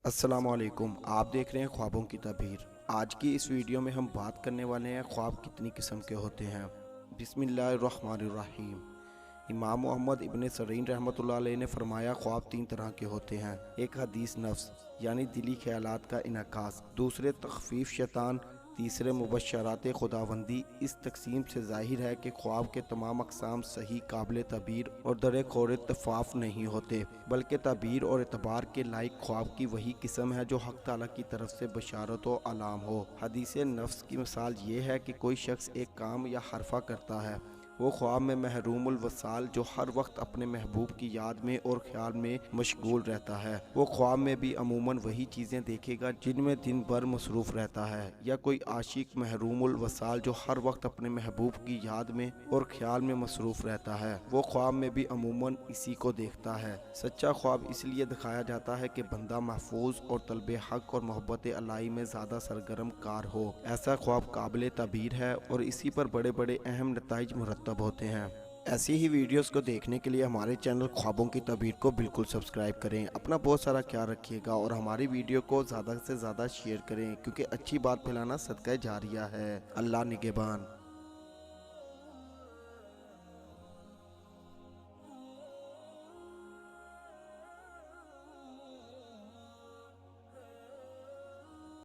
अस्सलामुअलैकुम। आप देख रहे हैं ख्वाबों की ताबीर। आज की इस वीडियो में हम बात करने वाले हैं ख्वाब कितनी किस्म के होते हैं। बिस्मिल्लाहिर्रहमानिर्रहीम। इमाम मोहम्मद इब्ने सरीन रहमतुल्लाह अलैह ने फरमाया, ख्वाब तीन तरह के होते हैं। एक हदीस नफ्स यानी दिली ख्यालात का इनकास, दूसरे तखफीफ शैतान, तीसरे मुबशरात खुदावंदी। इस तकसीम से जाहिर है कि ख्वाब के तमाम अकसाम सही, काबिल तबीर और दर खौर इत्तफाफ नहीं होते, बल्कि तबीर और एतबार के लायक ख्वाब की वही किस्म है जो हक ताला की तरफ से बशारत व अलाम हो। हदीस नफ्स की मिसाल ये है कि कोई शख्स एक काम या हरफा करता है, वो ख्वाब में महरूमुल वसाल जो हर वक्त अपने महबूब की याद में और ख्याल में मशगूल रहता है, वो ख्वाब में भी अमूमन वही चीज़ें देखेगा जिनमें दिन भर मसरूफ़ रहता है। या कोई आशिक महरूमुल वसाल जो हर वक्त अपने महबूब की याद में और ख्याल में मसरूफ़ रहता है, वो ख्वाब में भी अमूमन इसी को देखता है। सच्चा ख्वाब इसलिए दिखाया जाता है कि बंदा महफूज और तलब हक और मोहब्बत अलाई में ज़्यादा सरगर्म कार हो। ऐसा ख्वाब काबिल तबीर है और इसी पर बड़े बड़े अहम नताइज मुरतब होते हैं। ऐसी ही वीडियोस को देखने के लिए हमारे चैनल ख्वाबों की तबीर को बिल्कुल सब्सक्राइब करें। अपना बहुत सारा ख्याल रखिएगा और हमारी वीडियो को ज़्यादा से ज़्यादा शेयर करें, क्योंकि अच्छी बात फैलाना सदका जारिया है। अल्लाह निगहबान।